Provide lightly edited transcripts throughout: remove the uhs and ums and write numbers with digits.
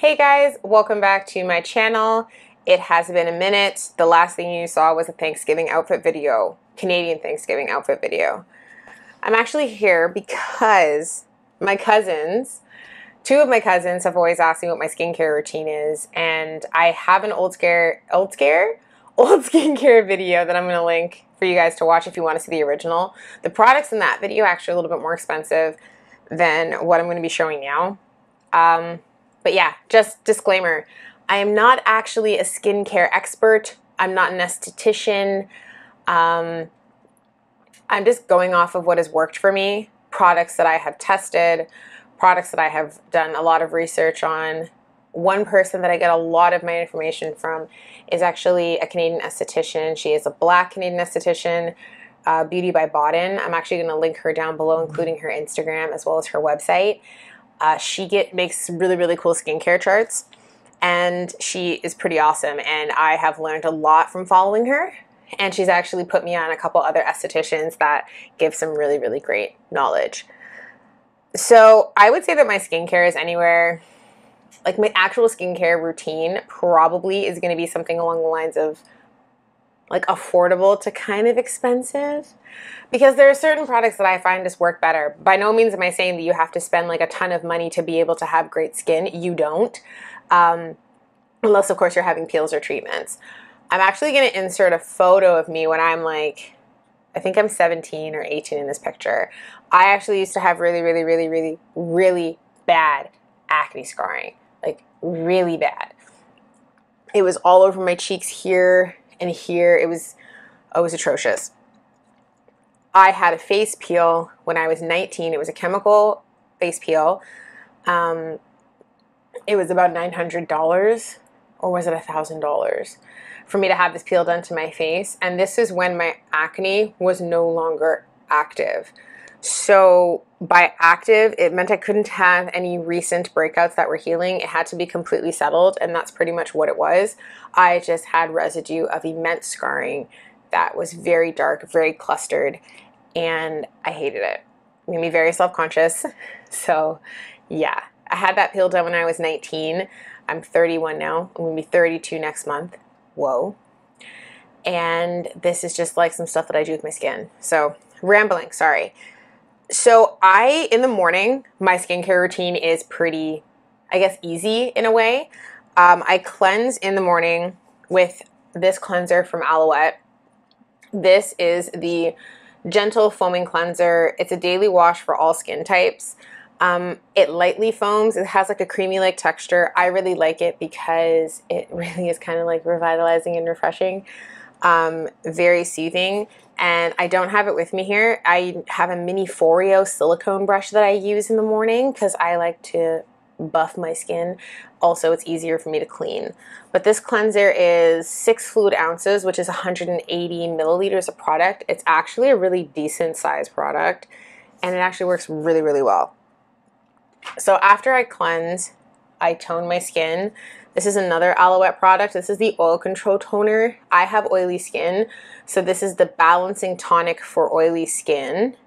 Hey guys, welcome back to my channel. It has been a minute. The last thing you saw was a Thanksgiving outfit video, Canadian Thanksgiving outfit video. I'm actually here because my cousins, two of my cousins have always asked me what my skincare routine is, and I have an old skincare video that I'm going to link for you guys to watch if you want to see the original. The products in that video are actually a little bit more expensive than what I'm going to be showing now. But yeah, just disclaimer, I am not actually a skincare expert. I'm not an esthetician. I'm just going off of what has worked for me, products that I have tested, products that I have done a lot of research on. One person that I get a lot of my information from is actually a Canadian esthetician. She is a Black Canadian esthetician, Beauty by Bodden. I'm actually going to link her down below, including her Instagram as well as her website. She makes really cool skincare charts, and she is pretty awesome, and I have learned a lot from following her, and she's actually put me on a couple other estheticians that give some really great knowledge. So I would say that my skincare is anywhere, like my actual skincare routine probably is going to be something along the lines of like affordable to kind of expensive, because there are certain products that I find just work better. By no means am I saying that you have to spend like a ton of money to be able to have great skin. You don't, unless of course you're having peels or treatments. I'm actually going to insert a photo of me when I'm like, I think I'm 17 or 18 in this picture. I actually used to have really bad acne scarring, like really bad. It was all over my cheeks here and here. It was atrocious. I had a face peel when I was 19. It was a chemical face peel. It was about $900, or was it $1,000 for me to have this peel done to my face. And this is when my acne was no longer active. So by active, it meant I couldn't have any recent breakouts that were healing. It had to be completely settled, and that's pretty much what it was. I just had residue of immense scarring that was very dark, very clustered, and I hated it. It made me very self-conscious. So yeah, I had that peel done when I was 19. I'm 31 now. I'm going to be 32 next month. Whoa. And this is just like some stuff that I do with my skin. So rambling, sorry. So in the morning, my skincare routine is pretty, I guess, easy in a way. I cleanse in the morning with this cleanser from Alouette. This is the Gentle Foaming Cleanser. It's a daily wash for all skin types. It lightly foams. It has like a creamy-like texture. I really like it because it really is kind of like revitalizing and refreshing. Very soothing. And I don't have it with me here. I have a mini Foreo silicone brush that I use in the morning because I like to buff my skin. Also, it's easier for me to clean. But this cleanser is 6 fluid ounces, which is 180 milliliters of product. It's actually a really decent size product, and it actually works really well. So after I cleanse, I tone my skin. This is another Alouette product. This is the Oil Control Toner. I have oily skin, so this is the balancing tonic for oily skin.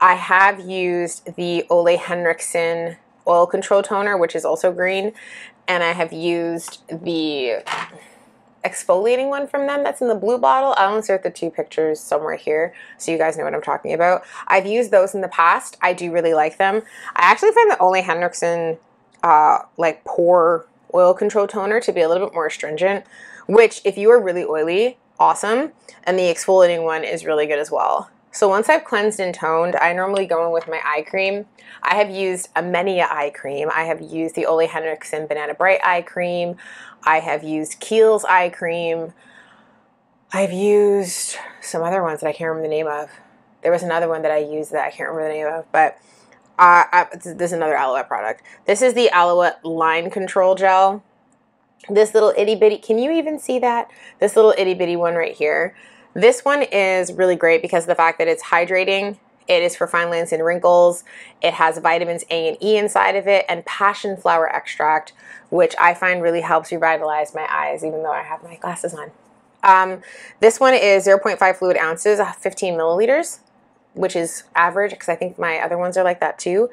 I have used the Ole Henriksen Oil Control Toner, which is also green, and I have used the exfoliating one from them that's in the blue bottle. I'll insert the 2 pictures somewhere here so you guys know what I'm talking about. I've used those in the past. I do really like them. I actually find the Ole Henriksen like pore oil control toner to be a little bit more astringent, which if you are really oily, awesome, and the exfoliating one is really good as well. So once I've cleansed and toned, I normally go in with my eye cream. I have used a Menia eye cream. I have used the Ole Henriksen Banana Bright eye cream. I have used Kiehl's eye cream. I've used some other ones that I can't remember the name of. There was another one that I used that I can't remember the name of, but this is another Alouette product. This is the Alouette Line Control Gel. This little itty bitty, can you even see that? This little itty bitty one right here. This one is really great because of the fact that it's hydrating. It is for fine lines and wrinkles. It has vitamins A and E inside of it, and passion flower extract, which I find really helps revitalize my eyes, even though I have my glasses on. This one is 0.5 fluid ounces, 15 milliliters, which is average because I think my other ones are like that too.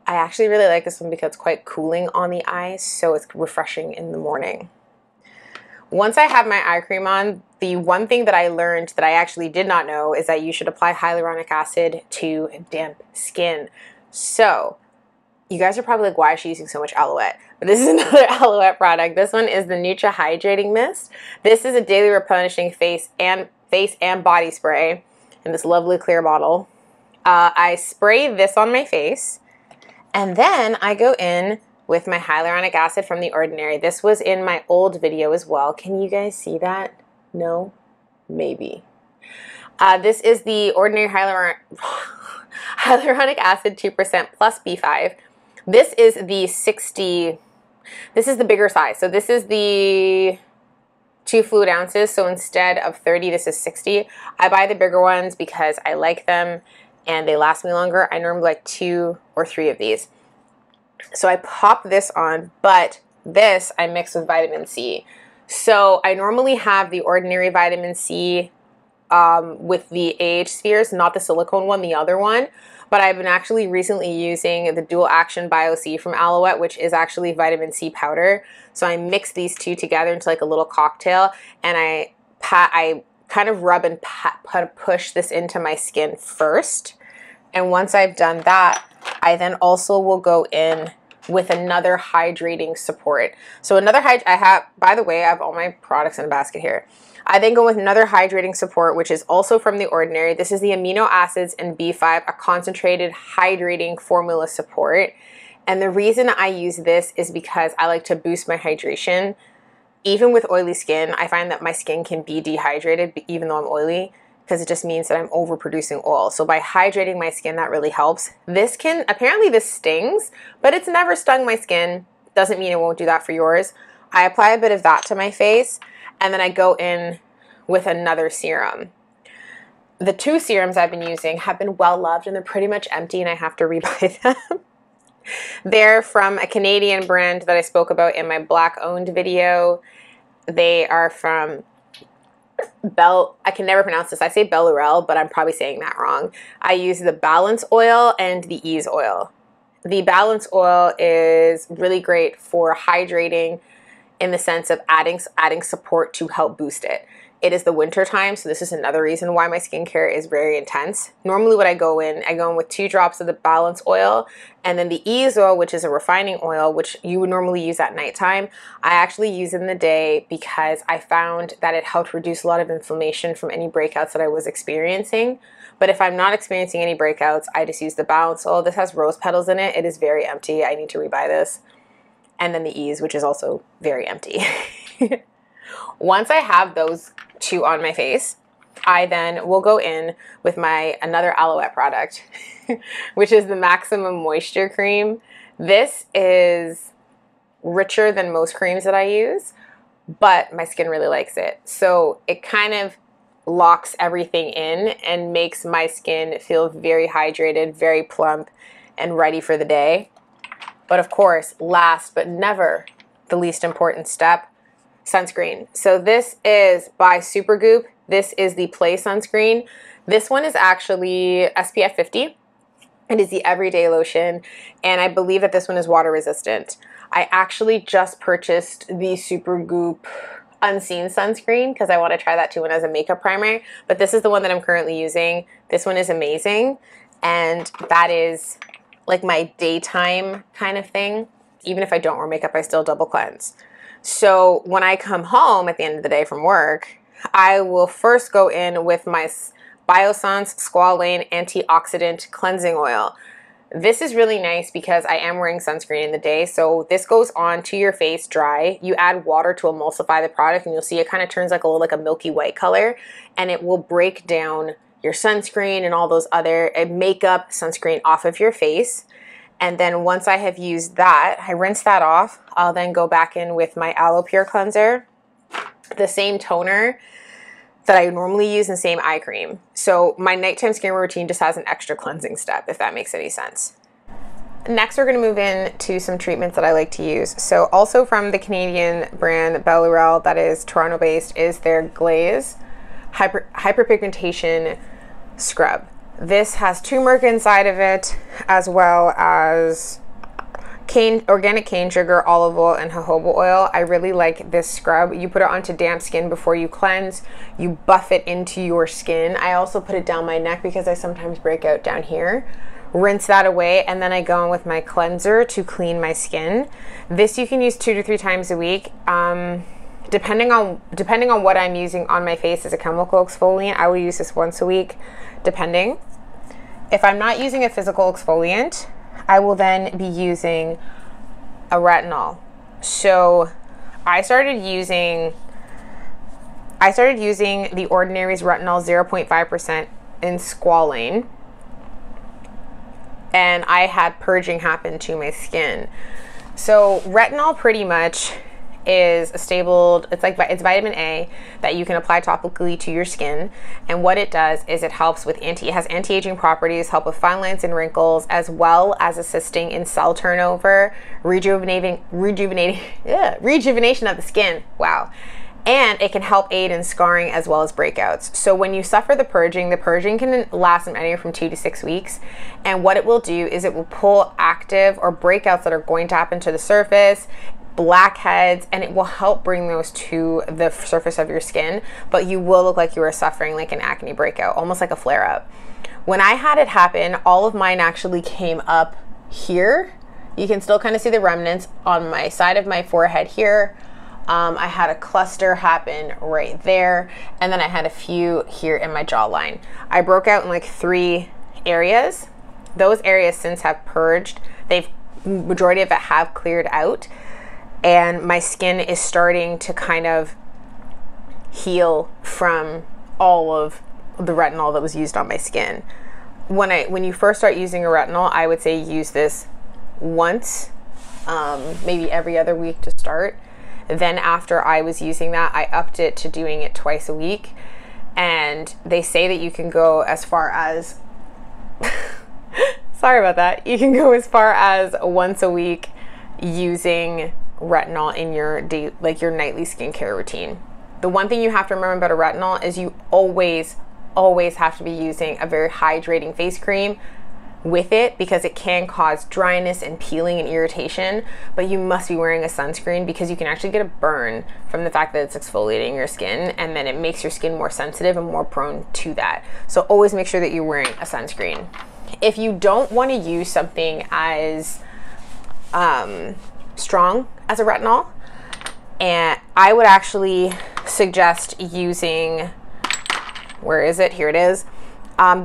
I actually really like this one because it's quite cooling on the eyes, so it's refreshing in the morning. Once I have my eye cream on, the one thing that I learned that I actually did not know is that you should apply hyaluronic acid to damp skin. So you guys are probably like, why is she using so much Alouette? But this is another Alouette product. This one is the Nutra Hydrating Mist. This is a daily replenishing face and body spray in this lovely clear bottle. I spray this on my face, and then I go in with my hyaluronic acid from The Ordinary. This was in my old video as well. Can you guys see that? No? Maybe. This is the Ordinary hyaluronic acid 2% plus B5. This is the 60, this is the bigger size. So this is the 2 fluid ounces. So instead of 30, this is 60. I buy the bigger ones because I like them and they last me longer. I normally like 2 or 3 of these. So I pop this on, but this I mix with vitamin C. So I normally have the Ordinary vitamin C with the AH spheres, not the silicone one, the other one. But I've been actually recently using the Dual Action Bio C from Alouette, which is actually vitamin C powder. So I mix these two together into like a little cocktail, and I kind of rub and push this into my skin first. And once I've done that, I then also will go in with another hydrating support. So another by the way, I have all my products in a basket here. I then go with another hydrating support, which is also from The Ordinary. This is the amino acids and B5, a concentrated hydrating formula support. And the reason I use this is because I like to boost my hydration. Even with oily skin, I find that my skin can be dehydrated even though I'm oily, because it just means that I'm overproducing oil. So by hydrating my skin, that really helps. Apparently this stings, but it's never stung my skin. Doesn't mean it won't do that for yours. I apply a bit of that to my face, and then I go in with another serum. The 2 serums I've been using have been well loved, and they're pretty much empty, and I have to rebuy them. They're from a Canadian brand that I spoke about in my Black owned video. They are from I can never pronounce this. I say Bellarelle, but I'm probably saying that wrong. I use the Balance Oil and the Ease Oil. The Balance Oil is really great for hydrating in the sense of adding support to help boost it. It is the winter time, so this is another reason why my skincare is very intense. Normally what I go in with 2 drops of the Balance Oil, and then the Ease Oil, which is a refining oil, which you would normally use at nighttime. I actually use in the day because I found that it helped reduce a lot of inflammation from any breakouts that I was experiencing. But if I'm not experiencing any breakouts, I just use the Balance Oil. This has rose petals in it. It is very empty. I need to rebuy this. And then the Ease, which is also very empty. Once I have those 2 on my face, I then will go in with another Alouette product, which is the Maximum Moisture Cream. This is richer than most creams that I use, but my skin really likes it. So it kind of locks everything in and makes my skin feel very hydrated, very plump, and ready for the day. But of course, last but never the least important step, sunscreen. So this is by Supergoop. This is the Play Sunscreen. This one is actually SPF 50. It is the everyday lotion, and I believe that this one is water resistant. I actually just purchased the Supergoop Unseen sunscreen because I want to try that too as a makeup primer, but this is the one that I'm currently using. This one is amazing, and that is like my daytime kind of thing. Even if I don't wear makeup, I still double cleanse. So when I come home at the end of the day from work, I will first go in with my Biossance Squalane Antioxidant Cleansing Oil. This is really nice because I am wearing sunscreen in the day, so this goes on to your face dry. You add water to emulsify the product, and you'll see it kind of turns like a milky white color, and it will break down your sunscreen and all those other makeup sunscreen off of your face. And then once I have used that, I rinse that off. I'll then go back in with my Aloe Pure Cleanser, the same toner that I normally use, and same eye cream. So my nighttime skincare routine just has an extra cleansing step, if that makes any sense. Next, we're going to move in to some treatments that I like to use. So also from the Canadian brand Bellarelle, that is Toronto-based, is their Glaze Hyperpigmentation Scrub. This has turmeric inside of it, as well as organic cane sugar, olive oil, and jojoba oil. I really like this scrub. You put it onto damp skin before you cleanse. You buff it into your skin. I also put it down my neck because I sometimes break out down here. Rinse that away, and then I go in with my cleanser to clean my skin. This you can use 2 to 3 times a week. Depending on what I'm using on my face as a chemical exfoliant, I will use this once a week, depending. If I'm not using a physical exfoliant, I will then be using a retinol. So I started using The Ordinary's retinol 0.5% in squalane, and I had purging happen to my skin. So retinol pretty much is a stable, it's vitamin A that you can apply topically to your skin, and what it does is it helps with it has anti-aging properties, help with fine lines and wrinkles, as well as assisting in cell turnover, rejuvenation of the skin. Wow. And it can help aid in scarring as well as breakouts. So when you suffer the purging can last anywhere from 2 to 6 weeks. And what it will do is it will pull active or breakouts that are going to happen to the surface, blackheads, and it will help bring those to the surface of your skin. But you will look like you are suffering like an acne breakout, almost like a flare-up. When I had it happen, all of mine actually came up here. You can still kind of see the remnants on my side of my forehead here. I had a cluster happen right there, and then I had a few here in my jawline. I broke out in like 3 areas. Those areas since have purged. Majority of it have cleared out, and my skin is starting to kind of heal from all of the retinol that was used on my skin. When you first start using a retinol, I would say use this once, maybe every other week to start. Then after I was using that, I upped it to doing it twice a week. And they say that you can go as far as, sorry about that, you can go as far as once a week using retinol in your nightly skincare routine. The one thing you have to remember about a retinol is you always have to be using a very hydrating face cream with it, because it can cause dryness and peeling and irritation, but you must be wearing a sunscreen because you can actually get a burn from the fact that it's exfoliating your skin, and then it makes your skin more sensitive and more prone to that. So always make sure that you're wearing a sunscreen. If you don't want to use something as strong as a retinol, and I would actually suggest using, where is it? Here it is.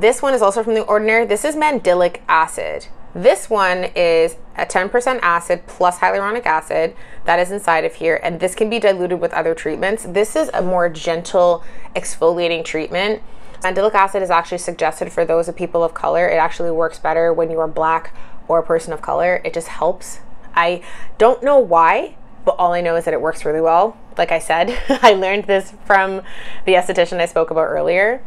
This one is also from The Ordinary. This is mandelic acid. This one is a 10% acid plus hyaluronic acid that is inside of here, and this can be diluted with other treatments. This is a more gentle exfoliating treatment. Mandelic acid is actually suggested for those of people of color. It actually works better when you are black or a person of color. It just helps. I don't know why, but all I know is that it works really well. Like I said, I learned this from the esthetician I spoke about earlier.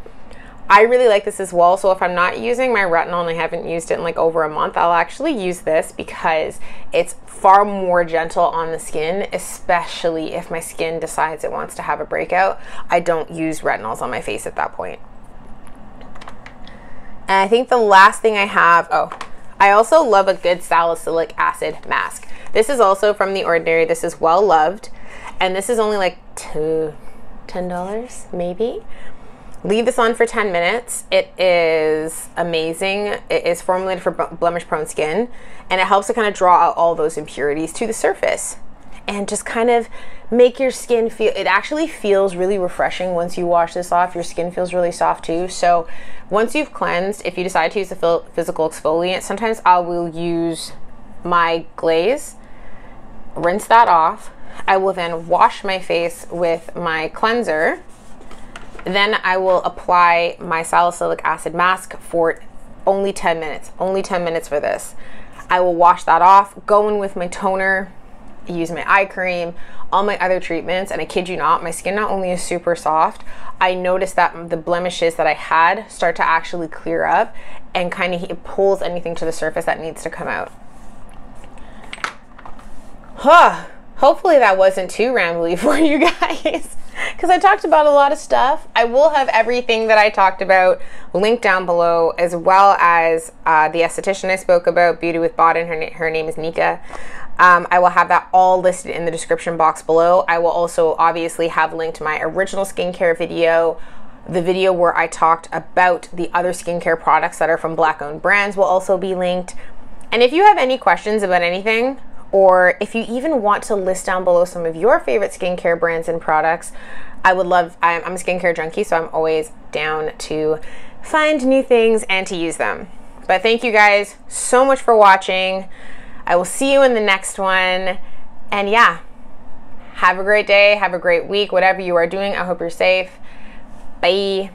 I really like this as well, so if I'm not using my retinol and I haven't used it in like over a month, I'll actually use this because it's far more gentle on the skin, especially if my skin decides it wants to have a breakout. I don't use retinols on my face at that point. And I think the last thing I have, I also love a good salicylic acid mask. This is also from The Ordinary. This is well loved, and this is only like $10 maybe. Leave this on for 10 minutes. It is amazing. It is formulated for blemish prone skin, and it helps to kind of draw out all those impurities to the surface and just kind of make your skin feel, it actually feels really refreshing once you wash this off. Your skin feels really soft too. So once you've cleansed, if you decide to use a physical exfoliant, sometimes I will use my glaze, rinse that off. I will then wash my face with my cleanser. Then I will apply my salicylic acid mask for only 10 minutes. Only 10 minutes for this. I will wash that off, go in with my toner, use my eye cream, all my other treatments, and I kid you not, my skin not only is super soft, I noticed that the blemishes that I had start to actually clear up, and kind of it pulls anything to the surface that needs to come out. Hopefully that wasn't too rambly for you guys. because I talked about a lot of stuff. I will have everything that I talked about linked down below, as well as the esthetician I spoke about, Beauty with Bodden. Her name is Anika. I will have that all listed in the description box below. I will also obviously have linked my original skincare video. The video where I talked about the other skincare products that are from Black-owned brands will also be linked. And if you have any questions about anything, or if you even want to list down below some of your favorite skincare brands and products, I would love, I'm a skincare junkie, so I'm always down to find new things and to use them. But thank you guys so much for watching. I will see you in the next one. And yeah, have a great day, have a great week, whatever you are doing. I hope you're safe. Bye.